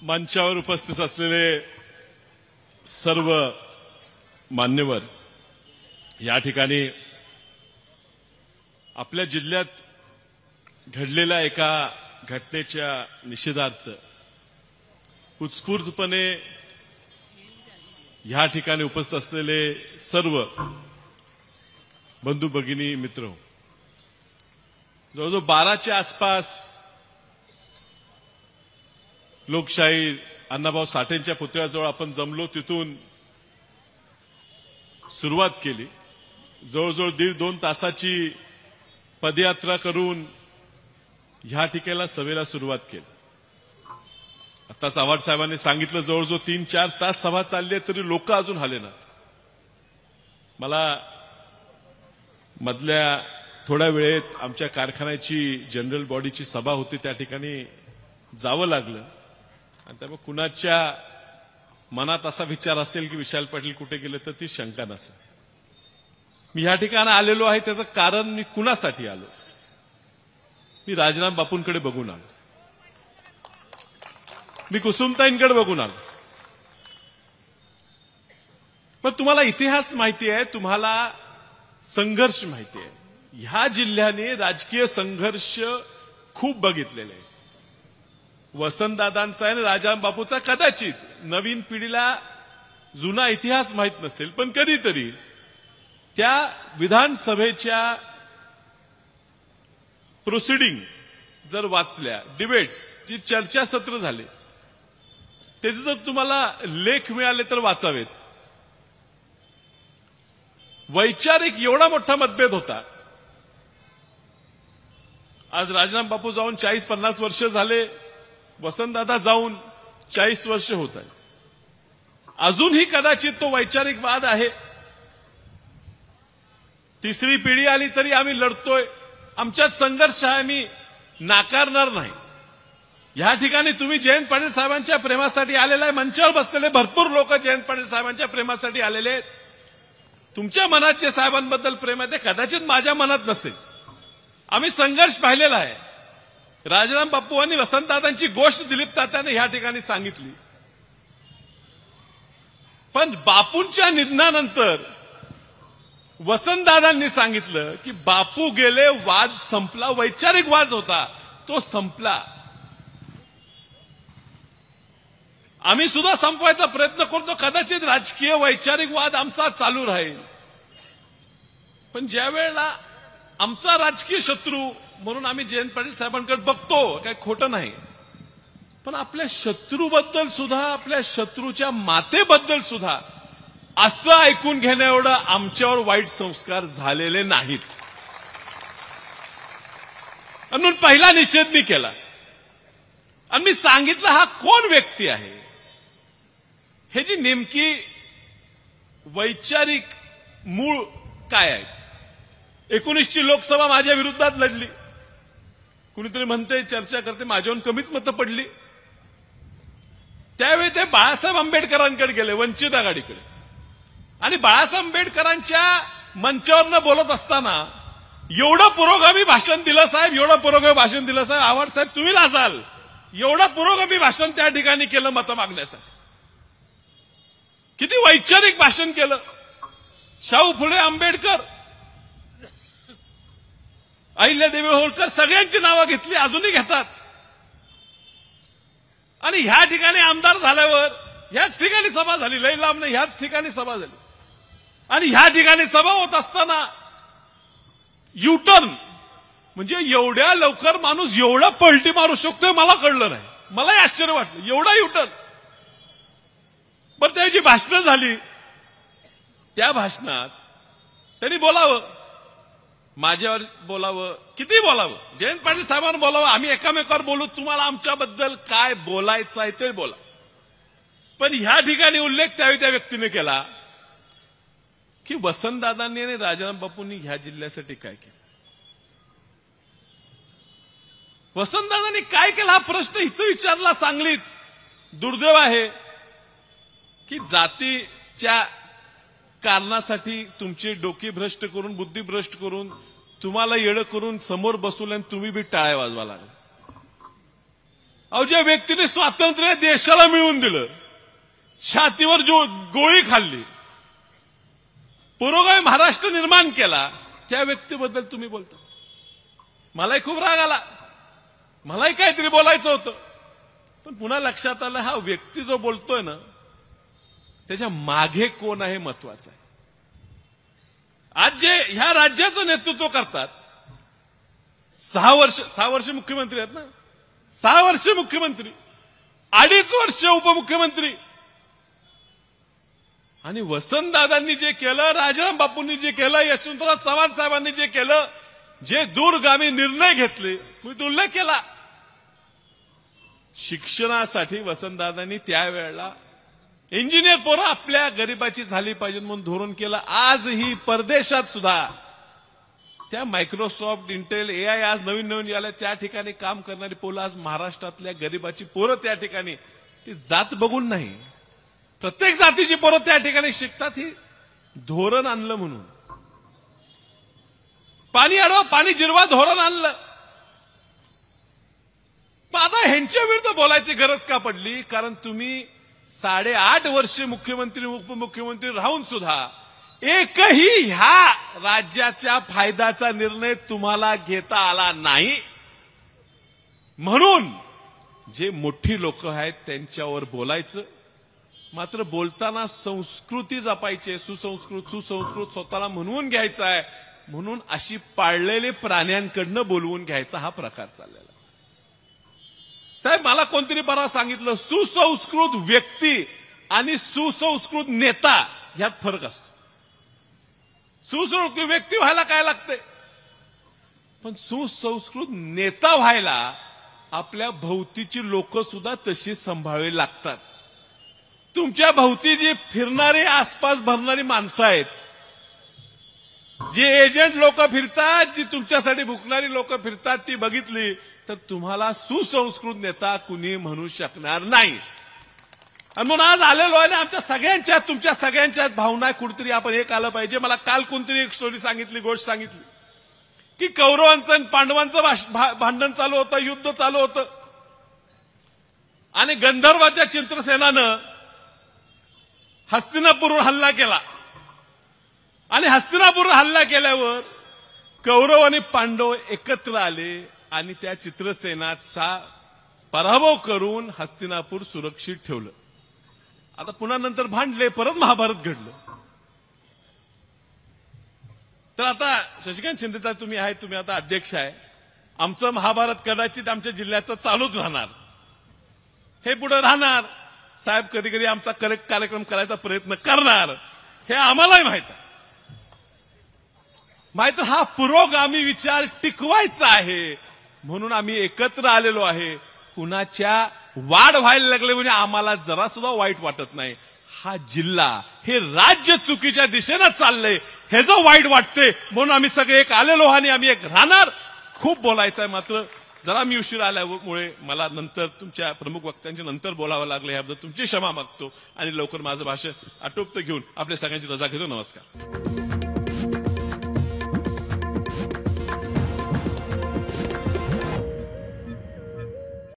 मंचावर उपस्थित असलेले सर्व मान्यवर, या ठिकाणी आपल्या जिल्ह्यात घडलेल्या एका घटनेच्या निषेधार्थ उत्स्फूर्तपणे या ठिकाणी उपस्थित असलेले सर्व बंधू भगिनी मित्र, जवळजवळ 12च्या आसपास लोकशाही अण्णाभाऊ साठेंच्या पुतळ्याजवळ आपण जमलो. तिथून सुरुवात केली. जवळजवळ 1.5-2 तासाची पदयात्रा करून ह्या ठिकाणी सभेला सुरुवात केली. आताच आव्हाड साहेबांनी सांगितलं जवळजवळ 3-4 तास सभा चालली आहे तरी लोक अजून आले नाहीत. मला मधल्या थोड्या वेळेत आमच्या कारखान्याची जनरल बॉडीची सभा होती, त्या ठिकाणी जावं लागलं. आणि त्यामुळे कुणाच्या मनात असा विचार असेल की विशाल पाटील कुठे गेले तर ती शंका नसेल. मी या ठिकाणी आलेलो आहे त्याचं कारण मी कुणासाठी आलो, मी राजराम बापूंकडे बघून आलो, मी कुसुमताईंकडे बघून आलो. पण तुम्हाला इतिहास माहिती आहे, तुम्हाला संघर्ष माहिती आहे. ह्या जिल्ह्याने राजकीय संघर्ष खूप बघितलेले आहेत. वसंतदादांचा आणि राजराम बापूचा कदाचित नवीन पिढीला जुना इतिहास माहित नसेल, पण कधीतरी त्या विधानसभेच्या प्रोसिडिंग जर वाचल्या, डिबेट्स जी चर्चासत्र झाले त्याचे जर तुम्हाला लेख मिळाले तर वाचावेत. वैचारिक एवढा मोठा मतभेद होता. आज राजराम बापू जाऊन 40-50 वर्ष झाले, वसंतदादा जाऊन 40 वर्ष होत आहे. अजूनही कदाचित तो वैचारिक वाद आहे. तिसरी पिढी आली तरी आम्ही लढतोय, आमच्यात संघर्ष आहे, मी नाकारणार नाही. या ठिकाणी तुम्ही जयंत पाटील साहेबांच्या प्रेमासाठी आलेला आहे. मंचावर बसलेले भरपूर लोक जयंत पाटील साहेबांच्या प्रेमासाठी आलेले आहेत. तुमच्या मनात जे साहेबांबद्दल प्रेम आहे ते कदाचित माझ्या मनात नसेल. आम्ही संघर्ष पाहिलेला आहे. राजराम बापू आणि वसंतदादांची गोष्ट दिलीप तात्याने या ठिकाणी सांगितली. पण बापूंच्या निधनानंतर वसंतदादांनी सांगितलं की बापू गेले, वाद संपला. वैचारिक वाद होता तो संपला. आम्ही सुद्धा संपवायचा प्रयत्न करतो. कदाचित राजकीय वैचारिक वाद आमचा चालू राहील, पण ज्या वेळेला आमचा राजकीय शत्रू म्हणून आम्ही जयंत पाटील साहेबांकडे बघतो, काही खोटं नाही, पण आपल्या शत्रूबद्दल सुद्धा, आपल्या शत्रूच्या मातेबद्दल सुद्धा असं ऐकून घेण्या एवढं आमच्यावर वाईट संस्कार झालेले नाहीत. म्हणून पहिला निषेध मी केला आणि मी सांगितलं हा कोण व्यक्ती आहे, हे जी नेमकी वैचारिक मूळ काय आहेत. 19ची लोकसभा माझ्या विरोधात लढली. कुणीतरी म्हणते, चर्चा करते, माझ्याहून कमीच मतं पडली. त्यावेळी ते बाळासाहेब आंबेडकरांकडे गेले, वंचित आघाडीकडे, आणि बाळासाहेब आंबेडकरांच्या मंचावरनं बोलत असताना एवढं पुरोगामी भाषण दिलं साहेब, एवढं पुरोगामी भाषण दिलं साहेब. आव्हाड साहेब तुम्ही लाजाल, एवढं पुरोगामी भाषण त्या ठिकाणी केलं मतं मागण्यासाठी. किती वैचारिक भाषण केलं. शाहू फुले, आंबेडकर, अहिल्यादेवी होळकर सगळ्यांची नावं घेतली, अजूनही घेतात. आणि ह्या ठिकाणी आमदार झाल्यावर ह्याच ठिकाणी सभा झाली, लई लांब नाही, ह्याच ठिकाणी सभा झाली. आणि ह्या ठिकाणी सभा होत असताना युटर्न, म्हणजे एवढ्या लवकर माणूस एवढा पलटी मारू शकतोय मला कळलं नाही. मलाही आश्चर्य वाटलं, एवढा युटर्न. पण त्याची भाषणं झाली, त्या भाषणात त्यांनी बोलावं, माझ्यावर बोलावं, किती बोलावं, जयंत पाटील साहेबांना बोलावं, आम्ही एकामेकावर बोलू, तुम्हाला आमच्याबद्दल काय बोलायचं आहे ते बोला. पण ह्या ठिकाणी उल्लेख त्यावेळी त्या व्यक्तीने केला की वसंतदादांनी आणि राजाराम बापूंनी ह्या जिल्ह्यासाठी काय केलं. वसंतदादांनी काय केलं हा प्रश्न इथं विचारला सांगलीत. दुर्दैव आहे की जातीच्या कारणासाठी तुमची डोकी भ्रष्ट करून, बुद्धी भ्रष्ट करून, तुम्हाला येडं करून समोर बसवलं आणि तुम्ही बी टाळ्या वाजवा लागला. अहो, ज्या व्यक्तीने स्वातंत्र्य देशाला मिळवून दिलं, छातीवर जो गोळी खाल्ली, पुरोगामी महाराष्ट्र निर्माण केला, त्या व्यक्तीबद्दल तुम्ही बोलता. मलाही खूप राग आला, मलाही काहीतरी बोलायचं होतं, पण पुन्हा लक्षात आलं हा व्यक्ती जो बोलतोय ना त्याच्या मागे कोण आहे महत्वाचं आहे. आज जे ह्या राज्याचं नेतृत्व करतात, 6 वर्ष मुख्यमंत्री आहेत ना, 6 वर्ष मुख्यमंत्री, 2.5 वर्ष उपमुख्यमंत्री, आणि वसंतदादांनी जे केलं, राजाराम बापूंनी जे केलं, यशवंतराव चव्हाण साहेबांनी जे केलं, जे दूरगामी निर्णय घेतले, मी उल्लेख केला. शिक्षणासाठी वसंतदादांनी त्यावेळेला इंजिनियर पोरं आपल्या गरिबाची झाली पाहिजे म्हणून धोरण केलं. आजही परदेशात सुद्धा त्या मायक्रोसॉफ्ट, इंटेल, AI आज नवीन नवीन याला त्या ठिकाणी काम करणारी पोरं आज महाराष्ट्रातल्या गरिबाची पोरं त्या ठिकाणी, ती जात बघून नाही, प्रत्येक जातीची पोरं त्या ठिकाणी शिकतात. ही धोरण आणलं म्हणून, पाणी अडवा पाणी जिरवा धोरण आणलं. पण आता ह्यांच्या विरुद्ध बोलायची गरज का पडली? कारण तुम्ही 8.5 वर्ष मुख्यमंत्री उपमुख्यमंत्री राहून सुद्धा एकही ह्या राज्याच्या फायद्याचा निर्णय तुम्हाला घेता आला नाही. म्हणून जे मोठी लोक आहेत त्यांच्यावर बोलायचं, मात्र बोलताना संस्कृती जपायची, सुसंस्कृत स्वतःला म्हणून घ्यायचा आहे, म्हणून अशी पाळलेले प्राण्यांकडनं बोलवून घ्यायचा हा प्रकार चाललेला. साहेब, मला कोणतरी परवा सांगितलं, सुसंस्कृत व्यक्ती आणि सुसंस्कृत नेता ह्यात फरक असतो. सुसंस्कृत व्यक्ती व्हायला काय लागतंय, पण सुसंस्कृत नेता व्हायला आपल्या भोवतीची लोक सुद्धा तशी सांभाळावी लागतात. तुमच्या भोवती जी फिरणारी, आसपास भरणारी माणसं आहेत, जे एजंट लोक फिरतात, जी तुमच्यासाठी भुकणारी लोक फिरतात, ती बघितली तर तुम्हाला सुसंस्कृत नेता कुणी म्हणू शकणार नाही. आणि म्हणून आज आलेलो आहे ना, आमच्या सगळ्यांच्या, तुमच्या सगळ्यांच्या भावना कुठेतरी आपण एक आलं पाहिजे. मला काल कोणतरी एक स्टोरी सांगितली, गोष्ट सांगितली की कौरवांचं आणि पांडवांचं भांडण चालू होतं, युद्ध चालू होतं, आणि गंधर्वाच्या चित्रसेनानं हस्तिनापूरवर हल्ला केला. आणि हस्तिनापूरवर हल्ला केल्यावर कौरव आणि पांडव एकत्र आले आणि त्या चित्रसेनाचा पराभव करून हस्तिनापूर सुरक्षित ठेवलं. आता पुन्हा नंतर भांडले, परत महाभारत घडलं. तर आता शशिकांत शिंदे तुम्ही आहे, तुम्ही आता अध्यक्ष आहे, आमचं महाभारत कदाचित आमच्या जिल्ह्याचं चालूच राहणार, हे पुढे राहणार. साहेब कधी कधी आमचा करेक्ट कार्यक्रम करायचा प्रयत्न करणार, हे आम्हालाही माहित आहे. माहिती, हा पुरोगामी विचार टिकवायचा आहे म्हणून आम्ही एकत्र आलेलो आहे. कुणाच्या वाढ व्हायला लागले म्हणजे आम्हाला जरा सुद्धा वाईट वाटत नाही. हा जिल्हा, हे राज्य चुकीच्या दिशेनं चाललंय हे जो वाईट वाटते, म्हणून आम्ही सगळे एक आलेलो आणि आम्ही एक राहणार. खूप बोलायचं आहे, मात्र जरा मी उशीर आल्यामुळे मला नंतर तुमच्या प्रमुख वक्त्यांच्या नंतर बोलावं लागलं, याबद्दल तुमची क्षमा मागतो आणि लवकर माझं भाषण आटोपतं घेऊन आपल्या सगळ्यांची रजा घेतो. नमस्कार.